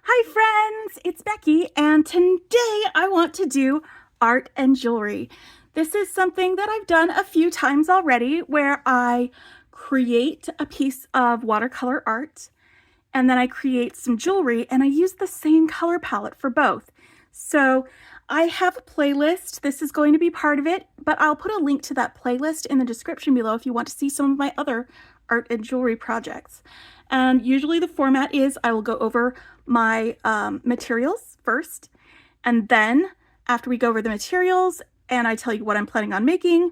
Hi friends, it's Becky, and today I want to do art and jewelry. This is something that I've done a few times already where I create a piece of watercolor art and then I create some jewelry and I use the same color palette for both. So I have a playlist. This is going to be part of it, but I'll put a link to that playlist in the description below if you want to see some of my other art and jewelry projects. And usually the format is I will go over my materials first, and then after we go over the materials and I tell you what I'm planning on making,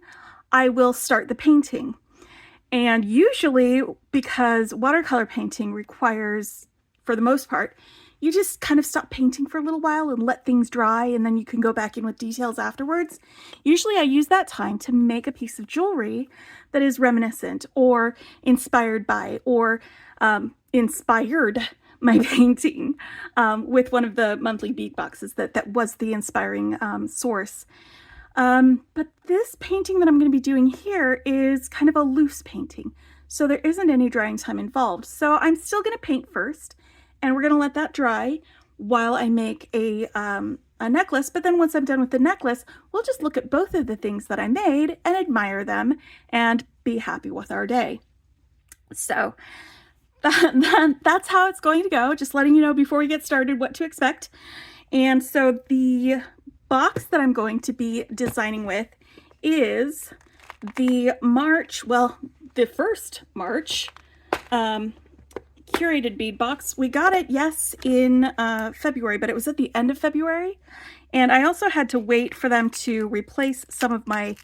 I will start the painting. And usually, because watercolor painting requires, for the most part, you just kind of stop painting for a little while and let things dry, and then you can go back in with details afterwards. Usually I use that time to make a piece of jewelry that is reminiscent or inspired by or inspired my painting with one of the monthly bead boxes that was the inspiring source. But this painting that I'm going to be doing here is kind of a loose painting, so there isn't any drying time involved. So I'm still going to paint first, and we're going to let that dry while I make a necklace. But then once I'm done with the necklace, we'll just look at both of the things that I made and admire them and be happy with our day. So that's how it's going to go, just letting you know before we get started what to expect. And so the box that I'm going to be designing with is the first March Curated Bead box. We got it, yes, in February, but it was at the end of February. And I also had to wait for them to replace some of my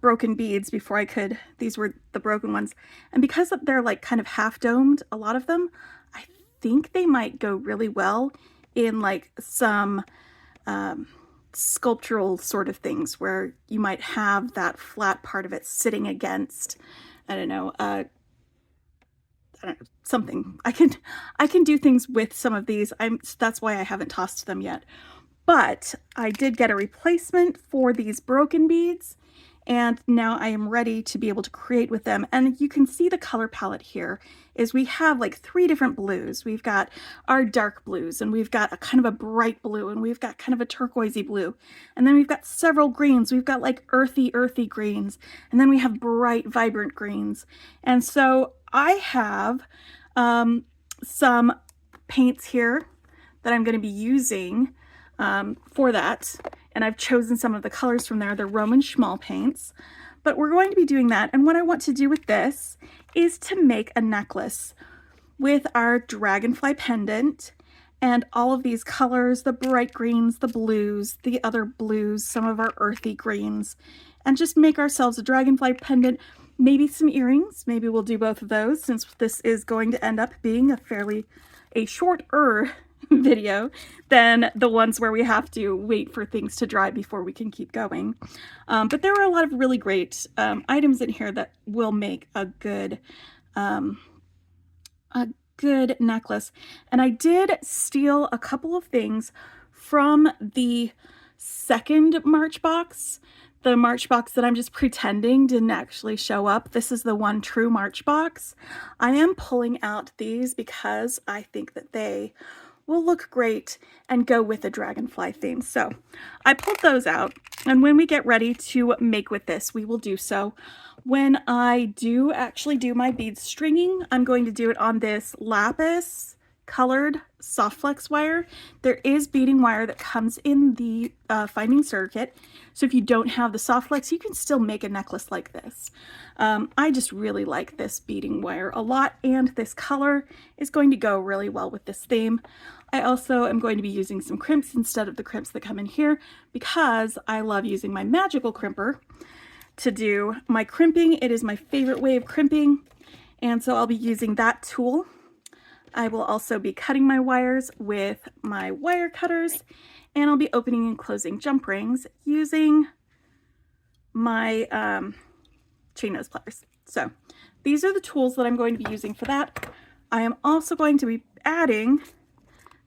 broken beads before I could. These were the broken ones. And because they're like kind of half domed, a lot of them, I think they might go really well in like some sculptural sort of things where you might have that flat part of it sitting against, I don't know, something. I can do things with some of these. That's why I haven't tossed them yet. But I did get a replacement for these broken beads, and now I am ready to be able to create with them. And you can see the color palette here is we have like 3 different blues. We've got our dark blues, and we've got a kind of a bright blue, and we've got kind of a turquoisey blue. And then we've got several greens. We've got like earthy greens. And then we have bright, vibrant greens. And so I have some paints here that I'm going to be using for that. And I've chosen some of the colors from there. They're Roman Schmal paints. But we're going to be doing that. And what I want to do with this is to make a necklace with our dragonfly pendant and all of these colors, the bright greens, the blues, the other blues, some of our earthy greens, and just make ourselves a dragonfly pendant, maybe some earrings. Maybe we'll do both of those since this is going to end up being a shorter video than the ones where we have to wait for things to dry before we can keep going. But there are a lot of really great items in here that will make a good necklace. And I did steal a couple of things from the second March box. The March box that I'm just pretending didn't actually show up. This is the one true March box. I am pulling out these because I think that they will look great and go with the dragonfly theme. So I pulled those out, and when we get ready to make with this, we will do so. When I do actually do my bead stringing, I'm going to do it on this lapis colored soft flex wire. There is beading wire that comes in the Finding Circuit, so if you don't have the soft flex, you can still make a necklace like this. I just really like this beading wire a lot, and this color is going to go really well with this theme. I also am going to be using some crimps instead of the crimps that come in here because I love using my magical crimper to do my crimping. It is my favorite way of crimping, and so I'll be using that tool. I will also be cutting my wires with my wire cutters, and I'll be opening and closing jump rings using my chain nose pliers. So these are the tools that I'm going to be using for that. I am also going to be adding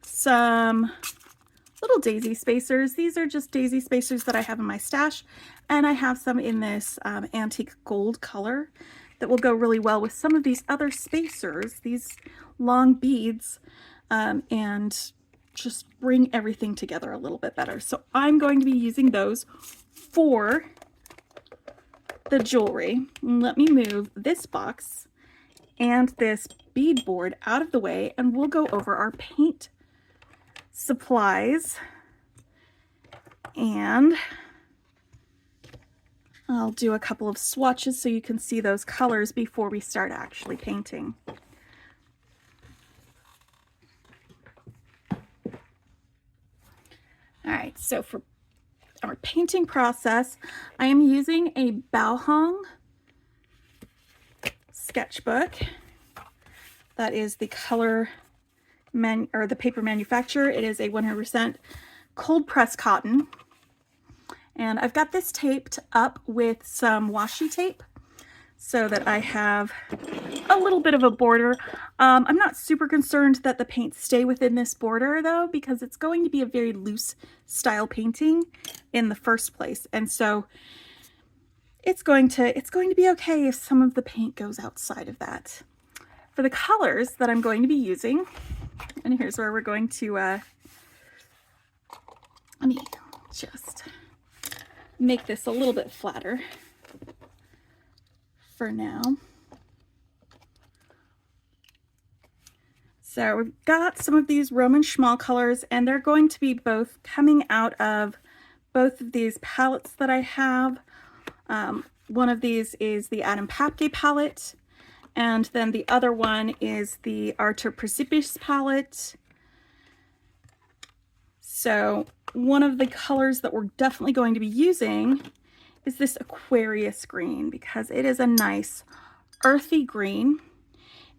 some little daisy spacers. These are just daisy spacers that I have in my stash, and I have some in this antique gold color that will go really well with some of these other spacers, these long beads, and just bring everything together a little bit better. So I'm going to be using those for the jewelry. Let me move this box and this bead board out of the way, and we'll go over our paint supplies. And I'll do a couple of swatches so you can see those colors before we start actually painting. All right, so for our painting process, I am using a Bao sketchbook. That is the the paper manufacturer. It is a 100% cold press cotton. And I've got this taped up with some washi tape so that I have a little bit of a border. I'm not super concerned that the paint stay within this border though, because it's going to be a very loose style painting in the first place. And so it's going to be okay if some of the paint goes outside of that. For the colors that I'm going to be using, and here's where we're going to, let me just make this a little bit flatter for now. So we've got some of these Roman Schmal colors, and they're going to be both coming out of both of these palettes that I have. One of these is the Adam Papke palette, and then the other one is the Artur Precipis palette. So one of the colors that we're definitely going to be using is this Aquarius green, because it is a nice earthy green.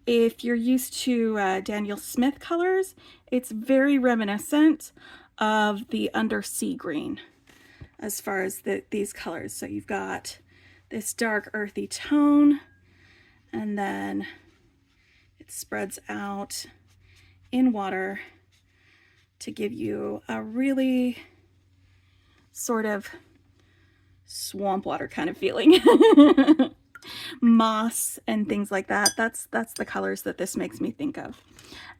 If you're used to Daniel Smith colors, it's very reminiscent of the Undersea green as far as these colors. So you've got this dark earthy tone, and then it spreads out in water to give you a really sort of swamp water kind of feeling. Moss and things like that. That's the colors that this makes me think of.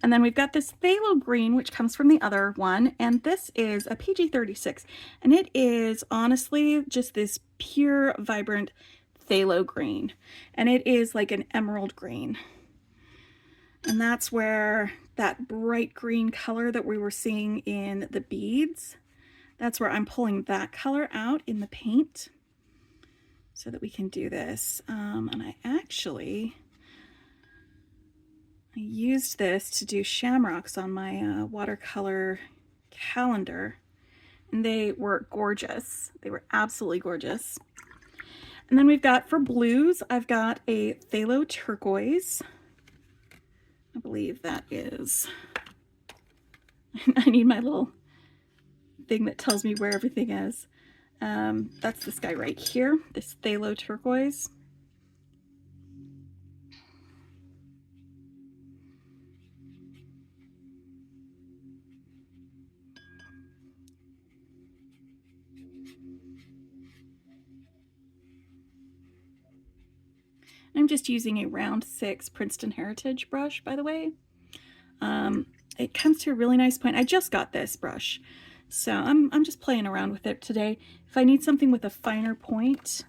And then we've got this phthalo green, which comes from the other one, and this is a PG36, and it is honestly just this pure vibrant phthalo green, and it is like an emerald green. And that's where that bright green color that we were seeing in the beads, that's where I'm pulling that color out in the paint so that we can do this. And I used this to do shamrocks on my watercolor calendar, and they were gorgeous. They were absolutely gorgeous. And then we've got, for blues, I've got a phthalo turquoise. I believe that is, I need my little thing that tells me where everything is. That's this guy right here, this phthalo turquoise. I'm just using a round 6 Princeton Heritage brush, by the way. It comes to a really nice point. I just got this brush, so I'm just playing around with it today. If I need something with a finer point,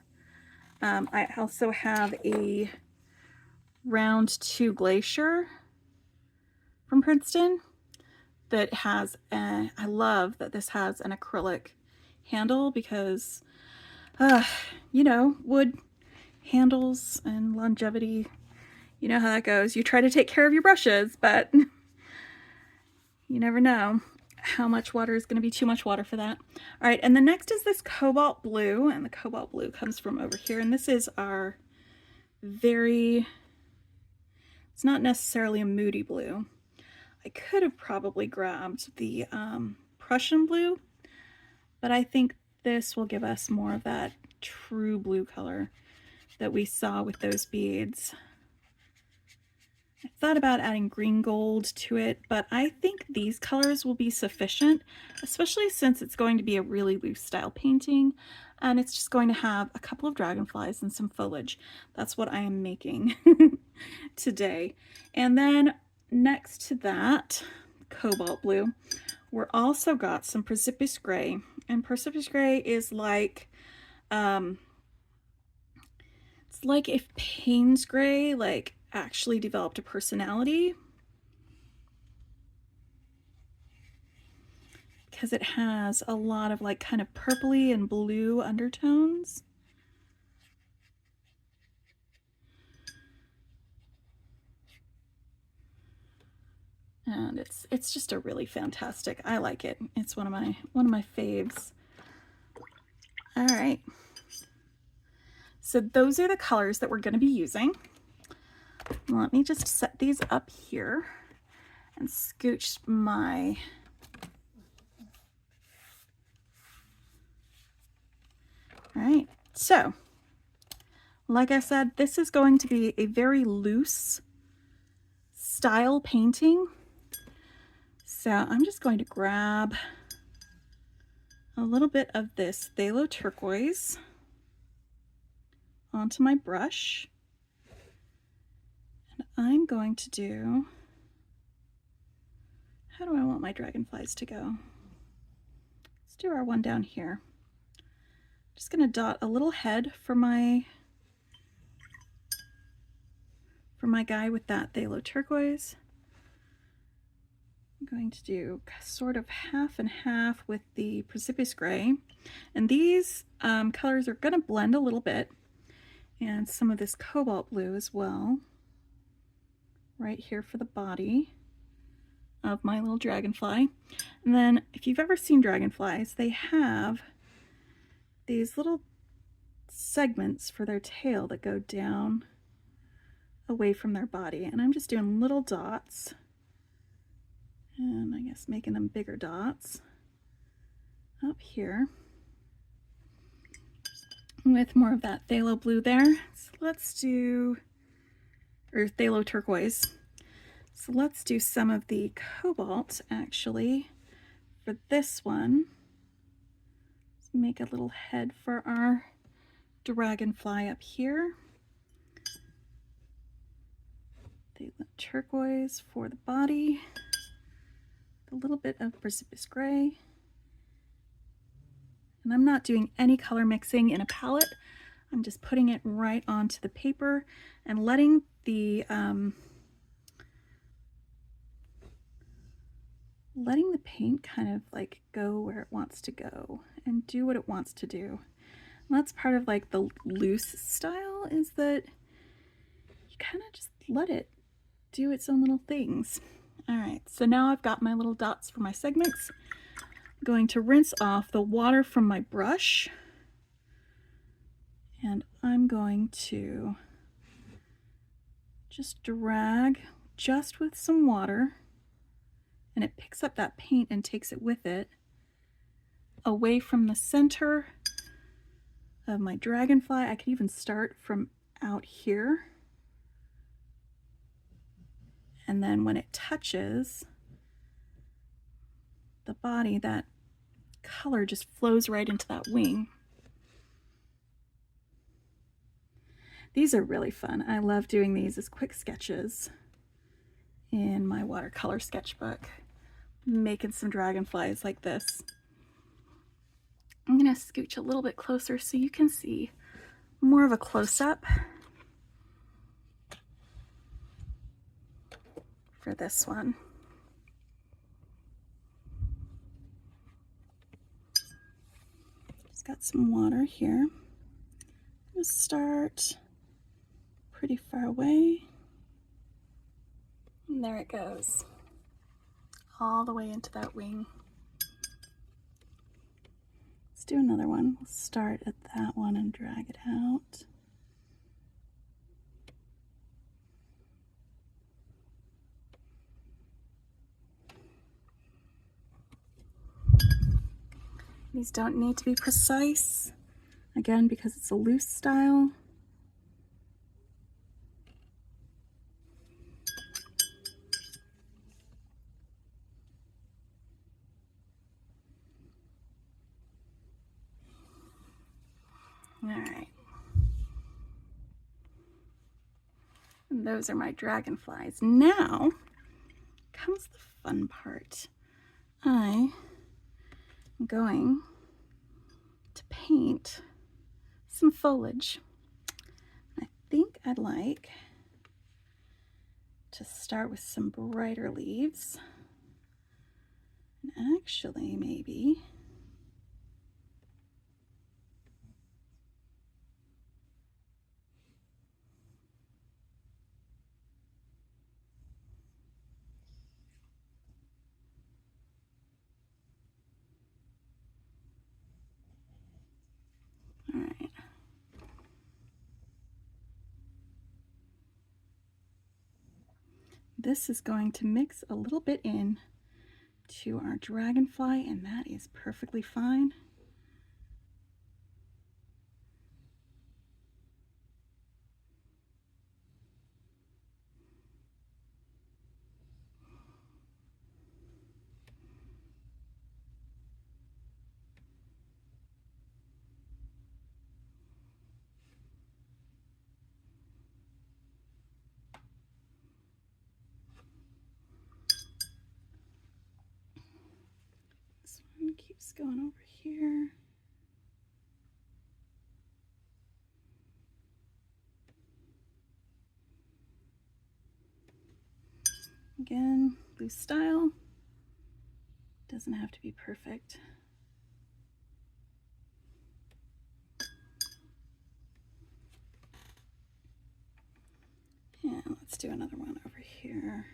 I also have a round 2 Glacier from Princeton that has I love that this has an acrylic handle, because you know, wood handles and longevity, you know how that goes. You try to take care of your brushes, but you never know how much water is going to be too much water for that. All right, and the next is this cobalt blue, and the cobalt blue comes from over here, and this is our very, it's not necessarily a moody blue. I could have probably grabbed the Prussian blue, but I think this will give us more of that true blue color that we saw with those beads. I thought about adding green gold to it, but I think these colors will be sufficient, especially since it's going to be a really loose style painting, and it's just going to have a couple of dragonflies and some foliage. That's what I am making today. And then next to that cobalt blue, we're also got some precipitous gray, and precipitous gray is like, it's like if Payne's gray like actually developed a personality, because it has a lot of like kind of purpley and blue undertones. And it's just a really fantastic. I like it. It's one of my faves. All right. So those are the colors that we're going to be using. Let me just set these up here and scooch my all right. So, like I said, this is going to be a very loose style painting. So I'm just going to grab a little bit of this phthalo turquoise onto my brush. And I'm going to do, how do I want my dragonflies to go? Let's do our one down here. Just going to dot a little head for my guy with that phthalo turquoise. I'm going to do sort of half and half with the precipitous gray. And these colors are going to blend a little bit. And some of this cobalt blue as well. Right here for the body of my little dragonfly. And then if you've ever seen dragonflies, they have these little segments for their tail that go down away from their body. And I'm just doing little dots. And I guess making them bigger dots up here with more of that phthalo blue there. So let's do, or phthalo turquoise. So let's do some of the cobalt actually for this one. Let's make a little head for our dragonfly up here. Phthalo turquoise for the body. A little bit of precipitous gray. And I'm not doing any color mixing in a palette. I'm just putting it right onto the paper and letting the paint kind of like go where it wants to go and do what it wants to do. And that's part of like the loose style, is that you kind of just let it do its own little things. All right, so now I've got my little dots for my segments. I'm going to rinse off the water from my brush, and I'm going to just drag just with some water, and it picks up that paint and takes it with it away from the center of my dragonfly. I could even start from out here. And then when it touches the body, that color just flows right into that wing. These are really fun. I love doing these as quick sketches in my watercolor sketchbook, making some dragonflies like this. I'm going to scooch a little bit closer so you can see more of a close-up for this one. Just got some water here. Just start pretty far away. And there it goes. All the way into that wing. Let's do another one. We'll start at that one and drag it out. These don't need to be precise, again, because it's a loose style. All right. And those are my dragonflies. Now comes the fun part. I am going to paint some foliage. I think I'd like to start with some brighter leaves, and actually maybe all right. This is going to mix a little bit in to our dragonfly, and that is perfectly fine. This one keeps going over here. Again, loose style. Doesn't have to be perfect. And let's do another one over here.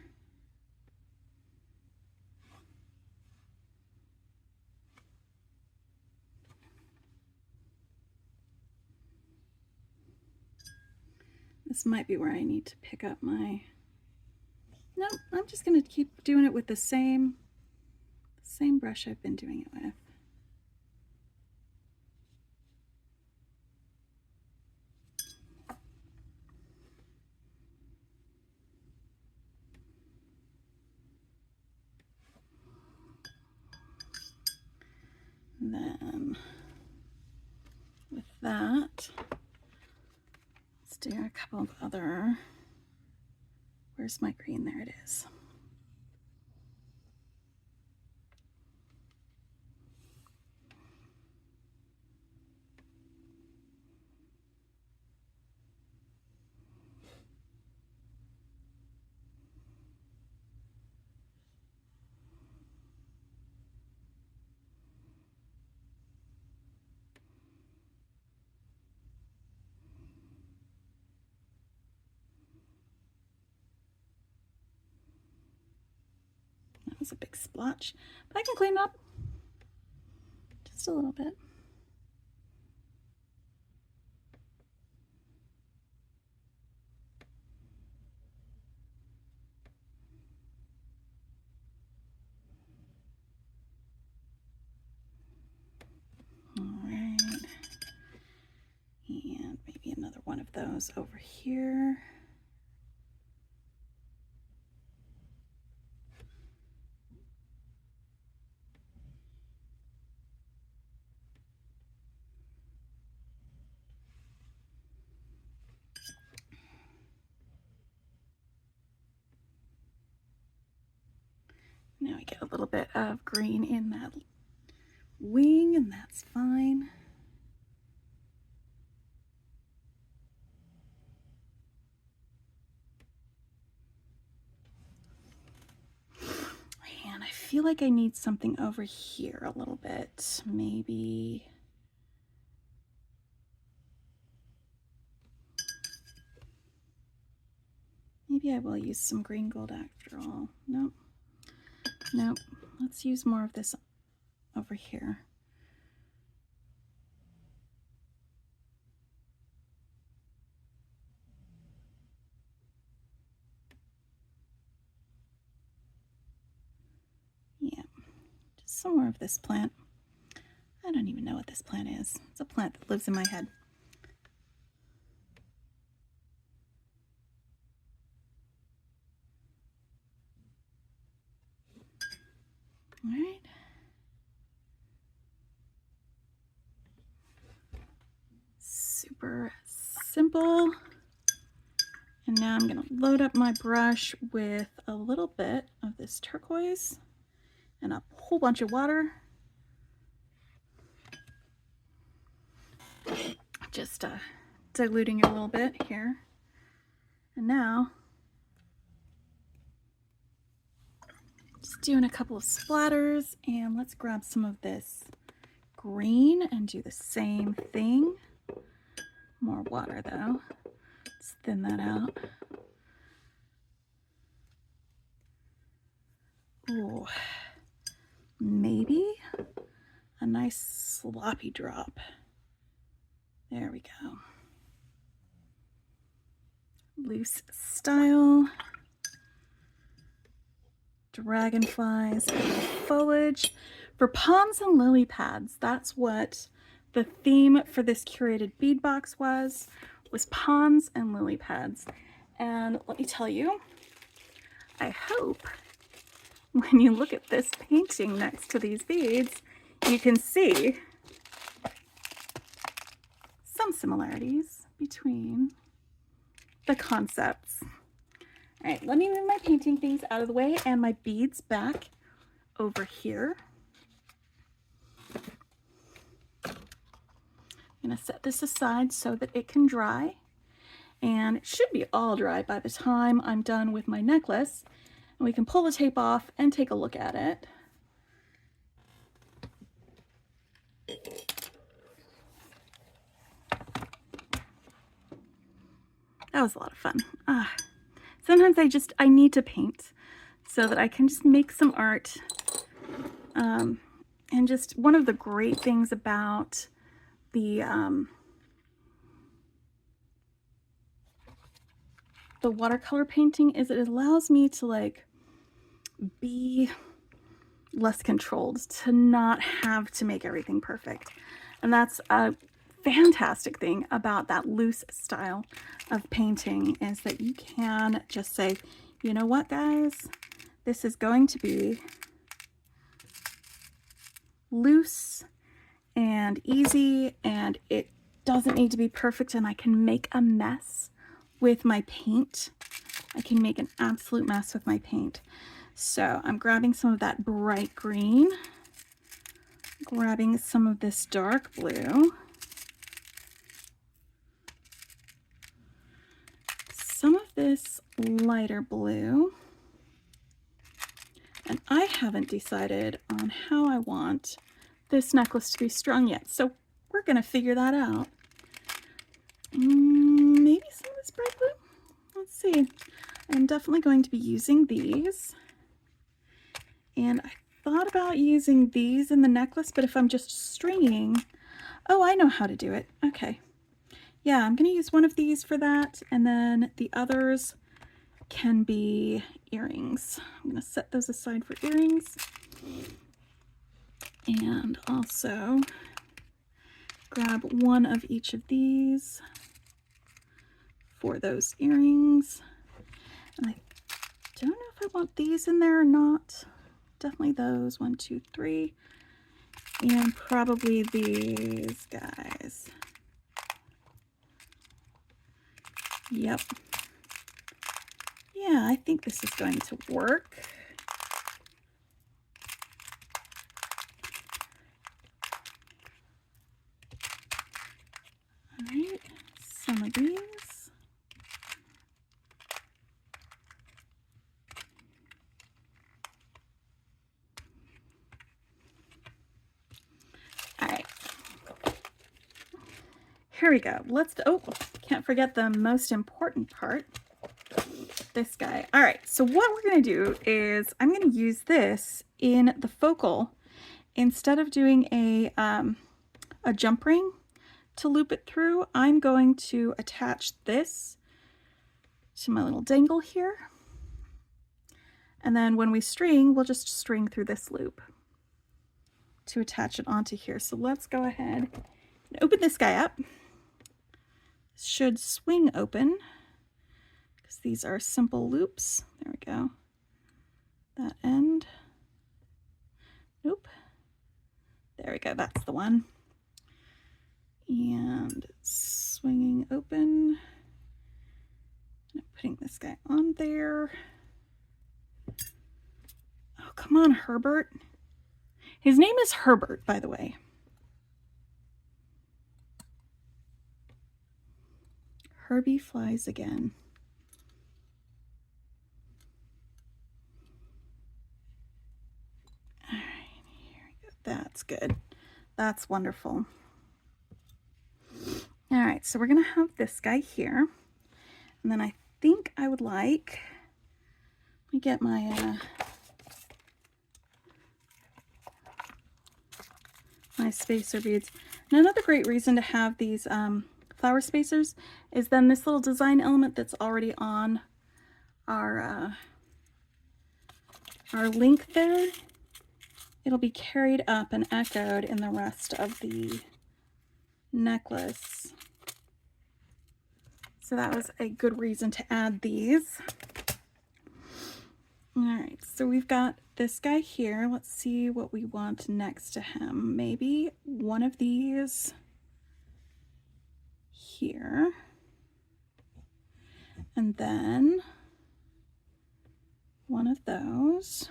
This might be where I need to pick up my... No, I'm just going to keep doing it with the same brush I've been doing it with. And then with that, let's do a couple of other... Where's my green? There it is. That was a big splotch, but I can clean it up just a little bit. All right, and maybe another one of those over here. Now we get a little bit of green in that wing, and that's fine. And I feel like I need something over here a little bit. Maybe I will use some green gold after all. Nope. Nope. Let's use more of this over here. Yeah, just some more of this plant. I don't even know what this plant is. It's a plant that lives in my head. All right. Super simple. And now I'm going to load up my brush with a little bit of this turquoise and a whole bunch of water. Just diluting it a little bit here. And now, just doing a couple of splatters, and let's grab some of this green and do the same thing. More water though. Let's thin that out. Ooh, maybe a nice sloppy drop. There we go. Loose style. Dragonflies, foliage. For ponds and lily pads, that's what the theme for this curated bead box was ponds and lily pads. And let me tell you, I hope when you look at this painting next to these beads, you can see some similarities between the concepts. All right, let me move my painting things out of the way and my beads back over here. I'm going to set this aside so that it can dry, and it should be all dry by the time I'm done with my necklace, and we can pull the tape off and take a look at it. That was a lot of fun. Sometimes I need to paint so that I can just make some art. And just one of the great things about the watercolor painting is it allows me to like be less controlled, to not have to make everything perfect. And that's a fantastic thing about that loose style of painting, is that you can just say, you know what, guys, this is going to be loose and easy, and it doesn't need to be perfect, and I can make a mess with my paint. I can make an absolute mess with my paint. So I'm grabbing some of that bright green, grabbing some of this dark blue, some of this lighter blue, and I haven't decided on how I want this necklace to be strung yet, so we're gonna figure that out. Maybe some of this bright blue? Let's see. I'm definitely going to be using these, and I thought about using these in the necklace, but if I'm just stringing, oh, I know how to do it. Okay. Yeah, I'm gonna use one of these for that, and then the others can be earrings. I'm gonna set those aside for earrings, and also grab one of each of these for those earrings. And I don't know if I want these in there or not. Definitely those, 1, 2, 3, and probably these guys. Yep. Yeah, I think this is going to work. All right, some of these. All right. Here we go. Oh, can't forget the most important part. This guy. All right, so what we're going to do is I'm going to use this in the focal. Instead of doing a jump ring to loop it through, I'm going to attach this to my little dangle here. And then when we string, we'll just string through this loop to attach it onto here. So let's go ahead and open this guy up. This should swing open, because these are simple loops. There we go. That end. Nope. There we go. That's the one. And swinging open. And putting this guy on there. Oh, come on, Herbert. His name is Herbert, by the way. Herbie flies again. All right, here we go. That's good. That's wonderful. All right, so we're gonna have this guy here. And then I think I would like, let me get my my spacer beads. And another great reason to have these flower spacers is then this little design element that's already on our link there, it'll be carried up and echoed in the rest of the necklace. So that was a good reason to add these. All right, so we've got this guy here. Let's see what we want next to him. Maybe one of these here. And then one of those.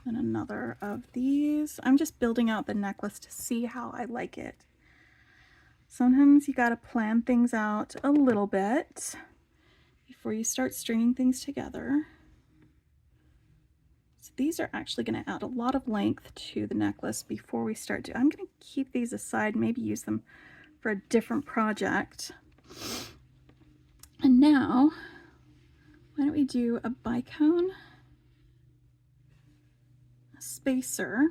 And another of these. I'm just building out the necklace to see how I like it. Sometimes you gotta plan things out a little bit before you start stringing things together. So these are actually going to add a lot of length to the necklace before we start I'm going to keep these aside, maybe use them for a different project. And now, why don't we do a bicone, a spacer,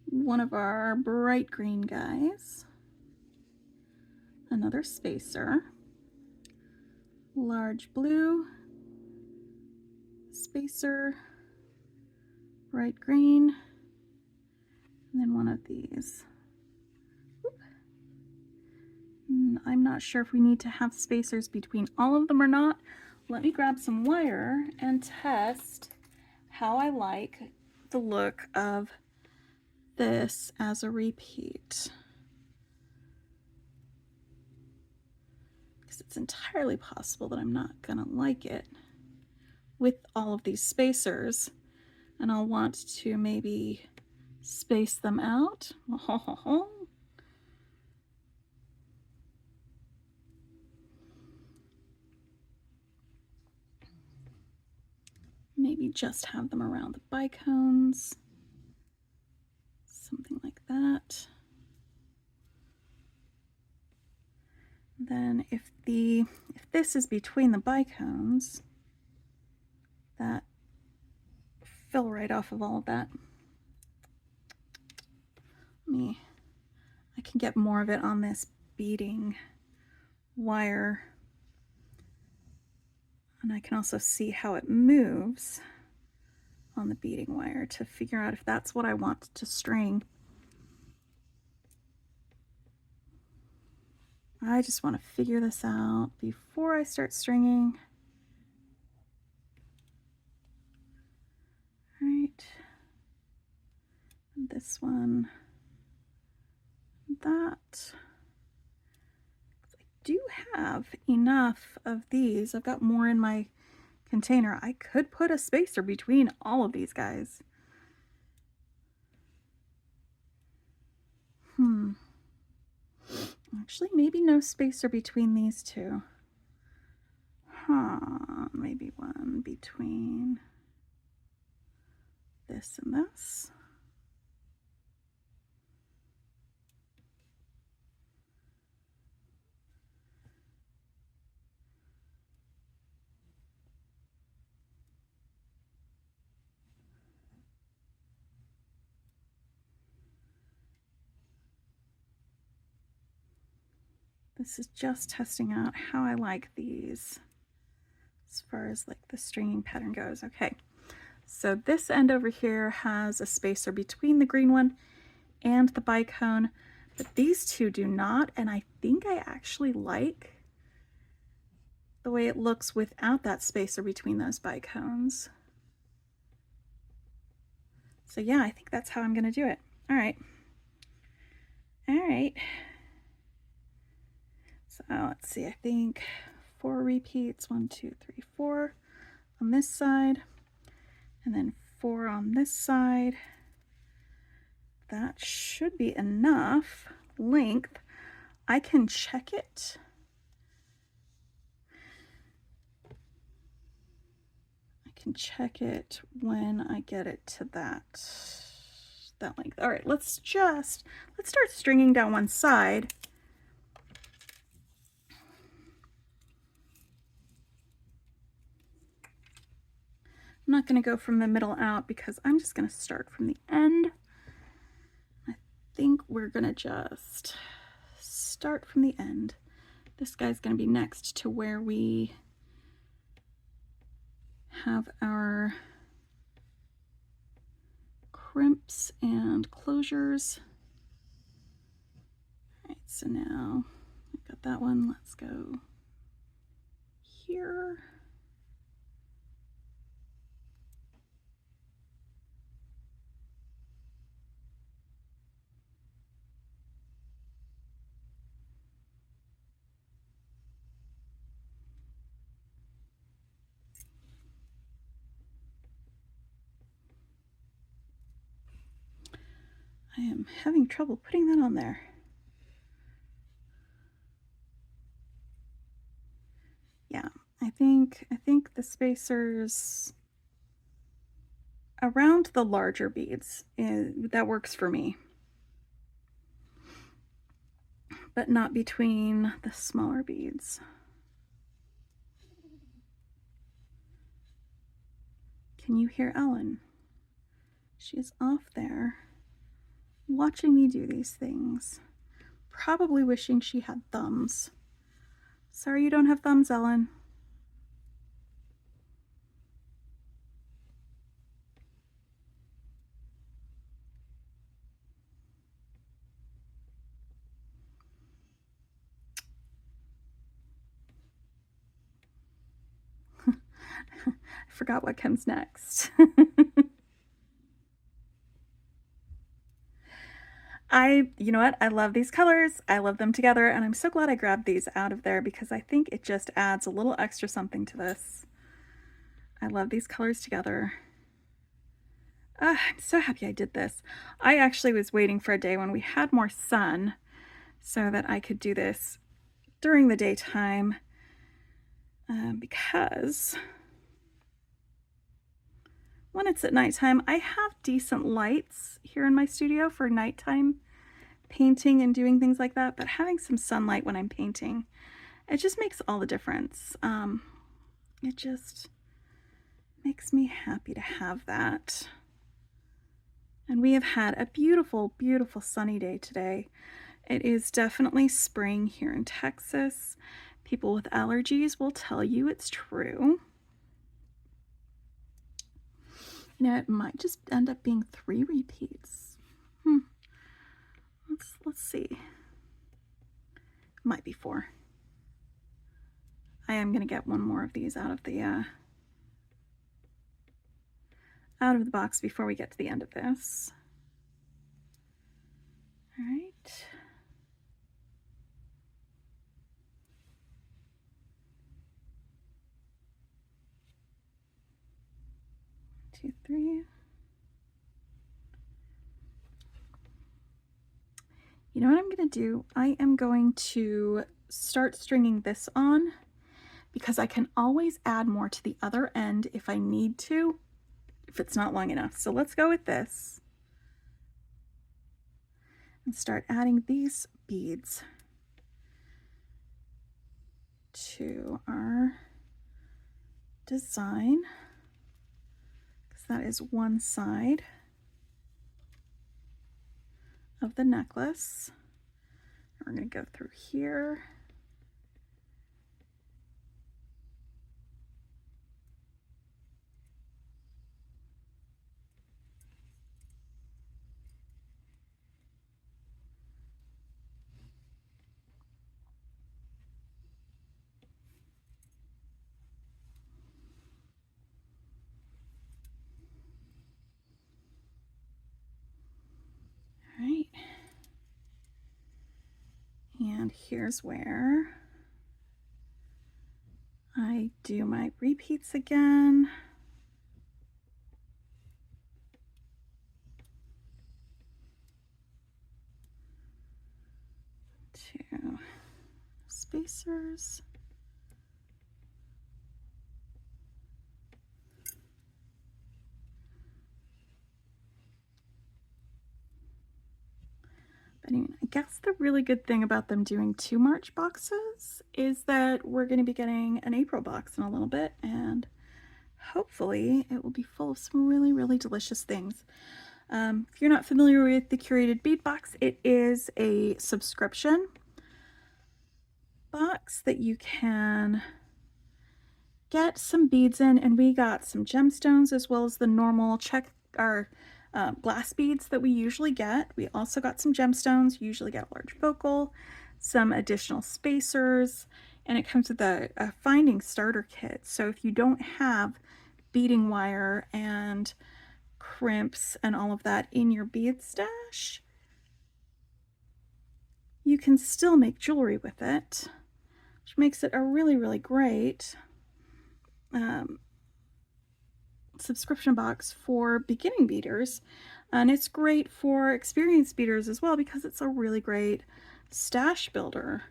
one of our bright green guys, another spacer, large blue, spacer, bright green, and then one of these. I'm not sure if we need to have spacers between all of them or not. Let me grab some wire and test how I like the look of this as a repeat. Because it's entirely possible that I'm not gonna like it with all of these spacers, and I'll want to maybe space them out. Maybe just have them around the bicones, something like that. Then if this is between the bicones, that fell right off of all of that. I can get more of it on this beading wire, and I can also see how it moves on the beading wire to figure out if that's what I want to string. I just want to figure this out before I start stringing. All right, and this one, that. I do have enough of these. I've got more in my container. I could put a spacer between all of these guys. Actually, maybe no spacer between these two. Maybe one between this and this. This is just testing out how I like these as far as like the stringing pattern goes. Okay, so this end over here has a spacer between the green one and the bicone, but these two do not, and I think I actually like the way it looks without that spacer between those bicones. So yeah, I think that's how I'm gonna do it. All right. So let's see, I think 4 repeats, 1, 2, 3, 4 on this side, and then 4 on this side. That should be enough length. I can check it. I can check it when I get it to that length. All right, let's start stringing down one side. I'm not going to go from the middle out because I'm just going to start from the end. I think we're going to just start from the end. This guy's going to be next to where we have our crimps and closures. All right, so now I've got that one. Let's go here. I am having trouble putting that on there. Yeah, I think the spacers around the larger beads, that works for me, but not between the smaller beads. Can you hear Ellen? She's off there watching me do these things, probably wishing she had thumbs. Sorry you don't have thumbs, Ellen. I forgot what comes next. You know what? I love these colors. I love them together, and I'm so glad I grabbed these out of there because I think it just adds a little extra something to this. I love these colors together. I'm so happy I did this. I actually was waiting for a day when we had more sun so that I could do this during the daytime because when it's at nighttime, I have decent lights here in my studio for nighttime painting and doing things like that, but having some sunlight when I'm painting, it just makes all the difference. It just makes me happy to have that. And we have had a beautiful, beautiful sunny day today. It is definitely spring here in Texas. People with allergies will tell you it's true. You know, it might just end up being 3 repeats. Let's see. It might be 4. I am going to get one more of these out of the box before we get to the end of this. All right. Two, three. You know what I'm going to do? I am going to start stringing this on because I can always add more to the other end if I need to, if it's not long enough. So let's go with this and start adding these beads to our design, because that is one side of the necklace. We're going to go through here. All right. And here's where I do my repeats again. 2 spacers. But anyway, I guess the really good thing about them doing 2 March boxes is that we're going to be getting an April box in a little bit, and hopefully it will be full of some really, really delicious things. If you're not familiar with the Curated Bead box, it is a subscription box that you can get some beads in, and we got some gemstones as well as the normal glass beads that we usually get. We also got some gemstones, usually get a large focal, some additional spacers, and it comes with a finding starter kit. So if you don't have beading wire and crimps and all of that in your bead stash, you can still make jewelry with it, which makes it a really, really great subscription box for beginning beaders. And it's great for experienced beaders as well because it's a really great stash builder.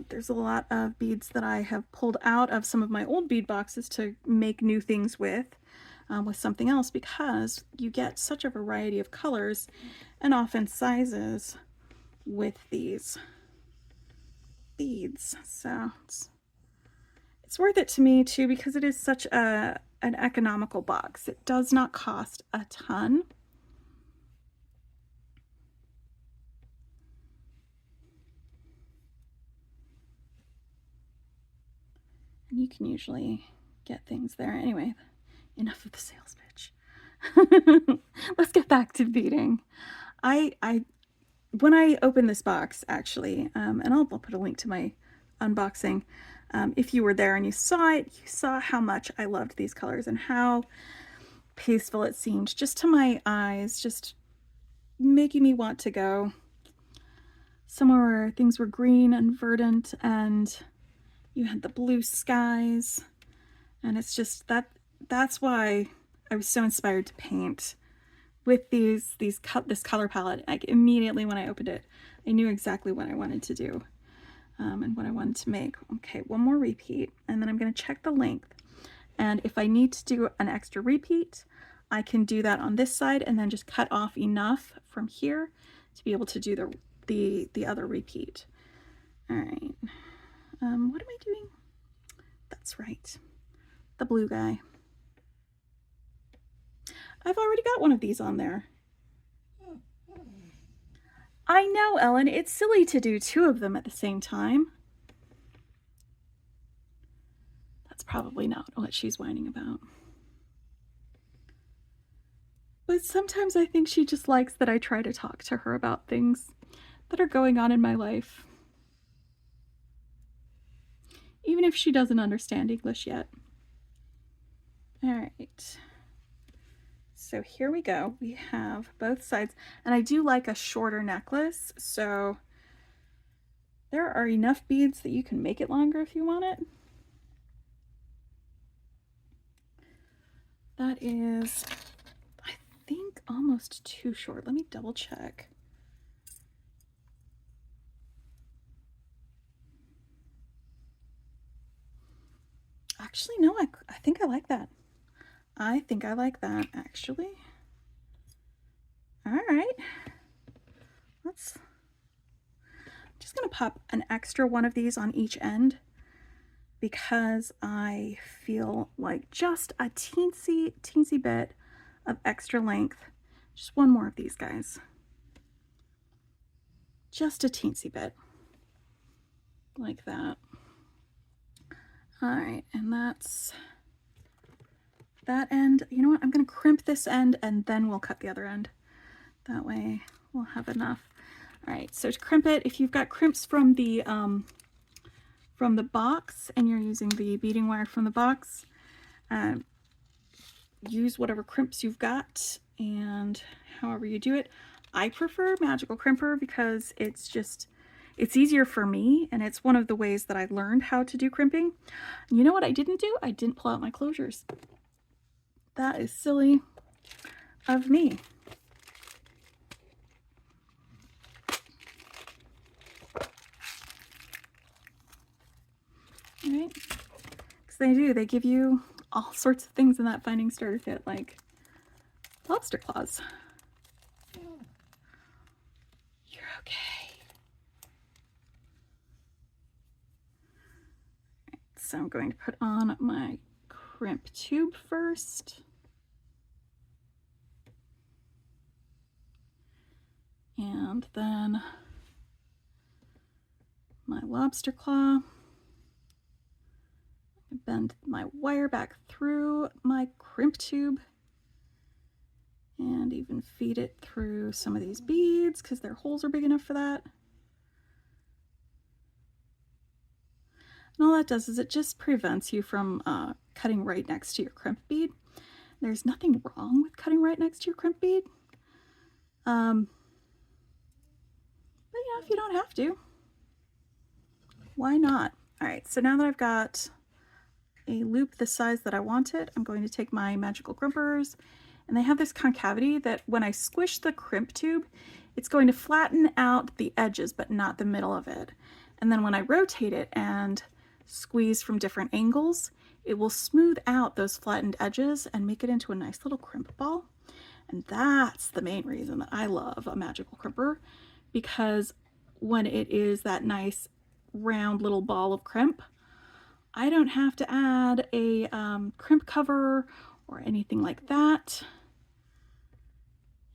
There's a lot of beads that I have pulled out of some of my old bead boxes to make new things with something else, because you get such a variety of colors and often sizes with these beads. So it's worth it to me too, because it is such an economical box. It does not cost a ton. And you can usually get things there. Anyway, enough of the sales pitch. Let's get back to beading. When I opened this box, actually, and I'll put a link to my unboxing. If you were there and you saw it, you saw how much I loved these colors and how peaceful it seemed just to my eyes, just making me want to go somewhere where things were green and verdant and you had the blue skies. And it's just that's why I was so inspired to paint with this color palette. Like immediately when I opened it, I knew exactly what I wanted to do and what I wanted to make. Okay, one more repeat, and then I'm going to check the length. And if I need to do an extra repeat, I can do that on this side and then just cut off enough from here to be able to do the other repeat. All right. What am I doing? That's right. The blue guy. I've already got one of these on there. I know, Ellen, it's silly to do 2 of them at the same time. That's probably not what she's whining about. But sometimes I think she just likes that I try to talk to her about things that are going on in my life, even if she doesn't understand English yet. All right. So here we go. We have both sides, and I do like a shorter necklace, so there are enough beads that you can make it longer if you want it. That is, I think, almost too short. Let me double check. Actually, no, I think I like that. I think I like that, actually. All right. I'm just going to pop an extra one of these on each end because I feel like just a teensy bit of extra length. Just one more of these guys. Just a teensy bit. Like that. All right, and that's that end. You know what? I'm going to crimp this end and then we'll cut the other end. That way we'll have enough. All right, so to crimp it, if you've got crimps from the box and you're using the beading wire from the box, use whatever crimps you've got and however you do it. I prefer magical crimper because it's easier for me, and it's one of the ways that I learned how to do crimping. You know what I didn't do? I didn't pull out my closures. That is silly of me. right? Because they do. They give you all sorts of things in that Finding Starter kit, like lobster claws. You're okay. So I'm going to put on my crimp tube first. And then my lobster claw. Bend my wire back through my crimp tube and even feed it through some of these beads because their holes are big enough for that. And all that does is it just prevents you from cutting right next to your crimp bead. There's nothing wrong with cutting right next to your crimp bead. But yeah, if you don't have to, why not? All right, so now that I've got a loop the size that I wanted, I'm going to take my magical crimpers, and they have this concavity that when I squish the crimp tube, it's going to flatten out the edges, but not the middle of it. And then when I rotate it and squeeze from different angles, it will smooth out those flattened edges and make it into a nice little crimp ball. And that's the main reason that I love a magical crimper, because when it is that nice round little ball of crimp, I don't have to add a crimp cover or anything like that.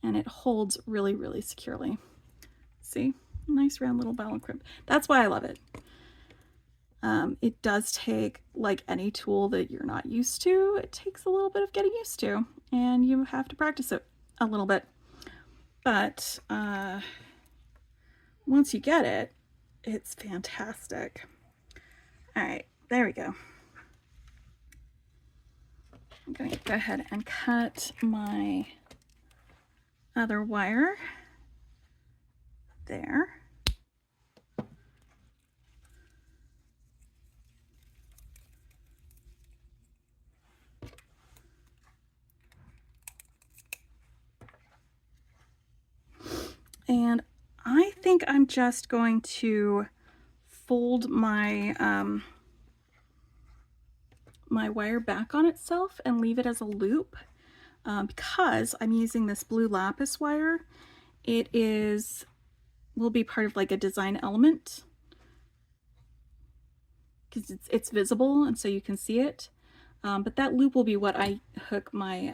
And it holds really, really securely. See? Nice round little ball of crimp. That's why I love it. It does take, like any tool that you're not used to, it takes a little bit of getting used to, and you have to practice it a little bit. But once you get it, it's fantastic. All right, there we go. I'm going to go ahead and cut my other wire there. And I think I'm just going to fold my my wire back on itself and leave it as a loop because I'm using this blue lapis wire. It will be part of like a design element because it's visible and so you can see it. But that loop will be what I hook my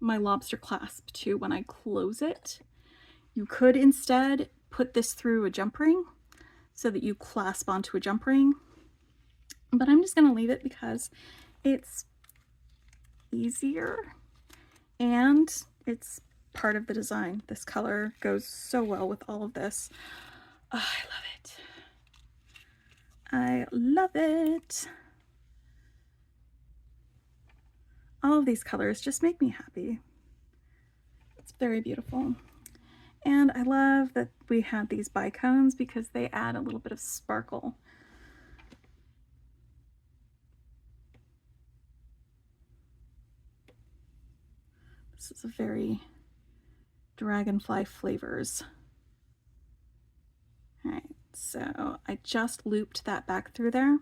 my lobster clasp to when I close it. You could instead put this through a jump ring so that you clasp onto a jump ring, but I'm just going to leave it because it's easier and it's part of the design. This color goes so well with all of this. Oh, I love it. I love it. All of these colors just make me happy. It's very beautiful. And I love that we have these bicones because they add a little bit of sparkle. This is a very Dragonfly flavors. All right, so I just looped that back through there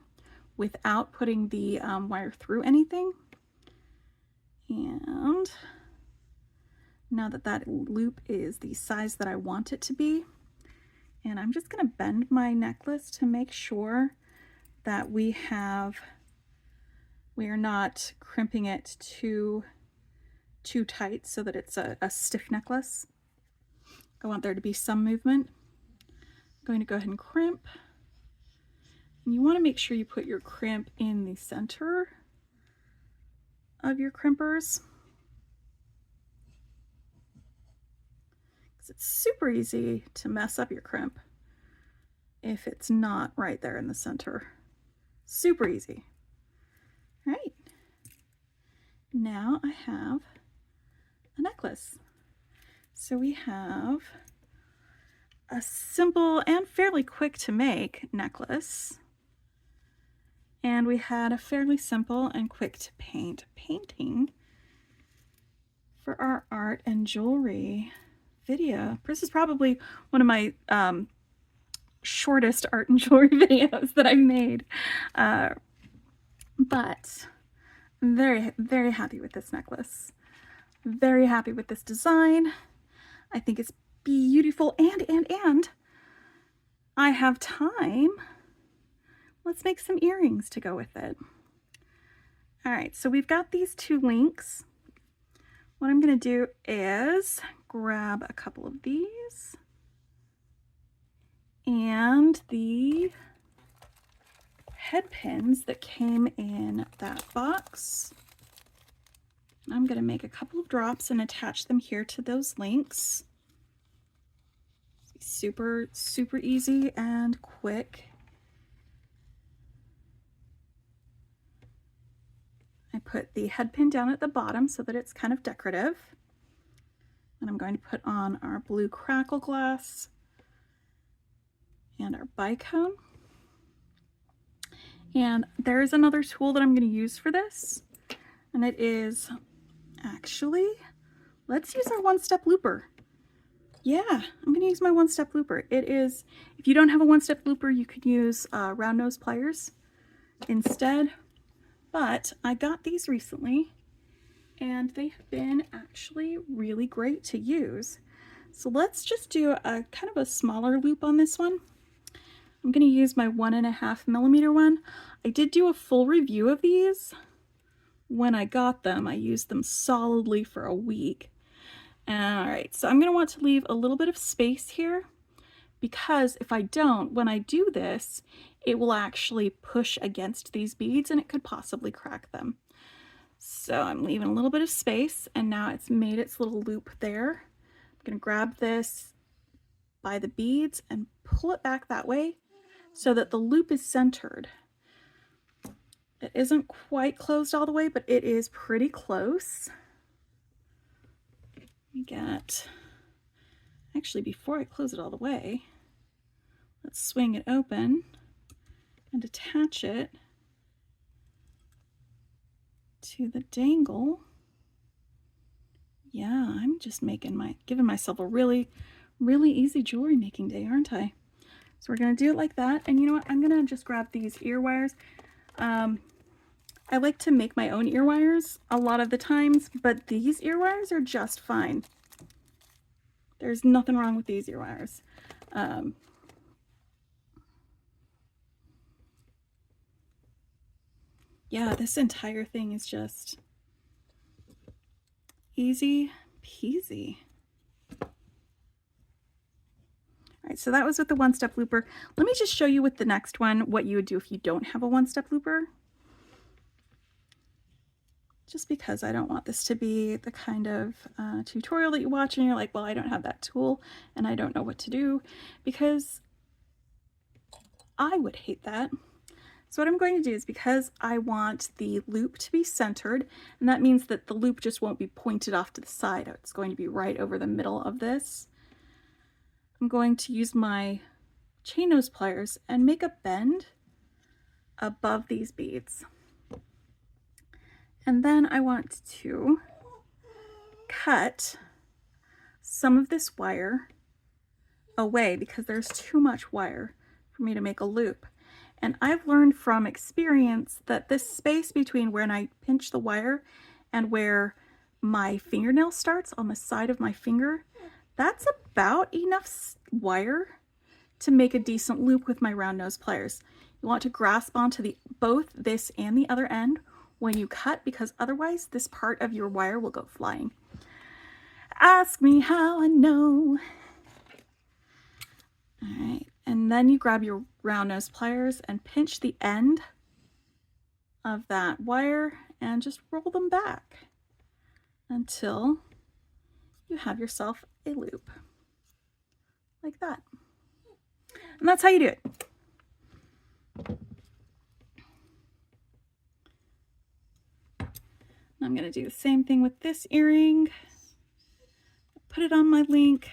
without putting the wire through anything. And now that that loop is the size that I want it to be, and I'm just going to bend my necklace to make sure that we are not crimping it too tight so that it's a stiff necklace. I want there to be some movement. I'm going to go ahead and crimp. And you want to make sure you put your crimp in the center of your crimpers. Because it's super easy to mess up your crimp if it's not right there in the center. Super easy. All right. Now I have a necklace. So we have a simple and fairly quick to make necklace. And we had a fairly simple and quick to paint painting for our art and jewelry video. This is probably one of my shortest art and jewelry videos that I've made. But I'm very, very happy with this necklace. Very happy with this design. I think it's beautiful, and I have time. Let's make some earrings to go with it. All right, so we've got these 2 links. What I'm going to do is grab a couple of these and the head pins that came in that box. I'm going to make a couple of drops and attach them here to those links. Super, super easy and quick. I put the head pin down at the bottom so that it's kind of decorative. And I'm going to put on our blue crackle glass and our bicone. And there's another tool that I'm going to use for this. And it is actually, let's use our one-step looper. Yeah, I'm going to use my one-step looper. It is, if you don't have a one-step looper, you could use round nose pliers instead. But I got these recently and they have been actually really great to use. So let's just do a kind of a smaller loop on this one. I'm going to use my 1.5 millimeter one. I did do a full review of these when I got them. I used them solidly for a week. All right, so I'm going to want to leave a little bit of space here because if I don't, when I do this, it will actually push against these beads and it could possibly crack them. So I'm leaving a little bit of space and now it's made its little loop there. I'm going to grab this by the beads and pull it back that way so that the loop is centered. It isn't quite closed all the way, but it is pretty close. We get, actually before I close it all the way, let's swing it open and attach it to the dangle. Yeah, I'm just giving myself a really, really easy jewelry making day, aren't I? So we're gonna do it like that. And you know what? I'm gonna just grab these ear wires. I like to make my own ear wires a lot of the times, but these ear wires are just fine. There's nothing wrong with these ear wires. Yeah, this entire thing is just easy peasy. All right, so that was with the one-step looper. Let me just show you with the next one what you would do if you don't have a one-step looper. Just because I don't want this to be the kind of tutorial that you watch and you're like, well, I don't have that tool and I don't know what to do, because I would hate that. So what I'm going to do is, because I want the loop to be centered, and that means that the loop just won't be pointed off to the side, it's going to be right over the middle of this, I'm going to use my chain nose pliers and make a bend above these beads. And then I want to cut some of this wire away because there's too much wire for me to make a loop. And I've learned from experience that this space between where I pinch the wire and where my fingernail starts on the side of my finger, that's about enough wire to make a decent loop with my round nose pliers. You want to grasp onto both this and the other end when you cut, because otherwise this part of your wire will go flying. Ask me how I know. All right, and then you grab your round nose pliers and pinch the end of that wire and just roll them back until you have yourself a loop like that. And that's how you do it. I'm going to do the same thing with this earring. Put it on my link.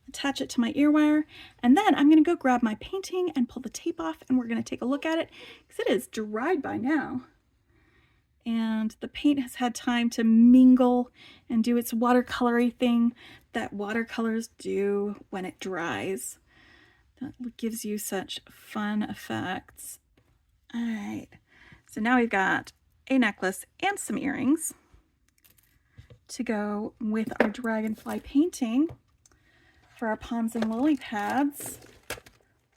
Attach it to my ear wire. And then I'm going to go grab my painting and pull the tape off, and we're going to take a look at it because it is dried by now. and the paint has had time to mingle and do its watercolory thing that watercolors do when it dries. That gives you such fun effects. All right, so now we've got a necklace and some earrings to go with our dragonfly painting for our Ponds and Lilypads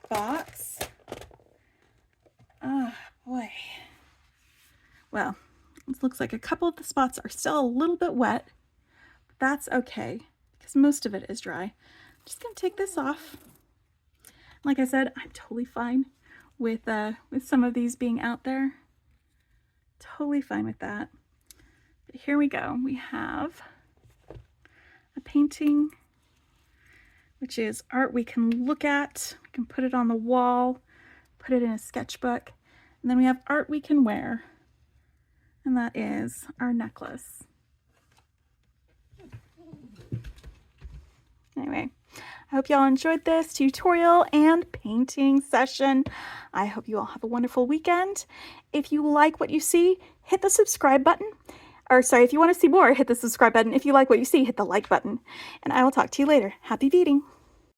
box. Oh boy. Well, it looks like a couple of the spots are still a little bit wet, but that's okay because most of it is dry. I'm just gonna take this off. Like I said, I'm totally fine with some of these being out there. Totally fine with that. But here we go. We have a painting, which is art we can look at. We can put it on the wall, put it in a sketchbook. And then we have art we can wear. And that is our necklace. Anyway, I hope y'all enjoyed this tutorial and painting session. I hope you all have a wonderful weekend. If you like what you see, hit the subscribe button. Or sorry, if you want to see more, hit the subscribe button. If you like what you see, hit the like button. And I will talk to you later. Happy beading!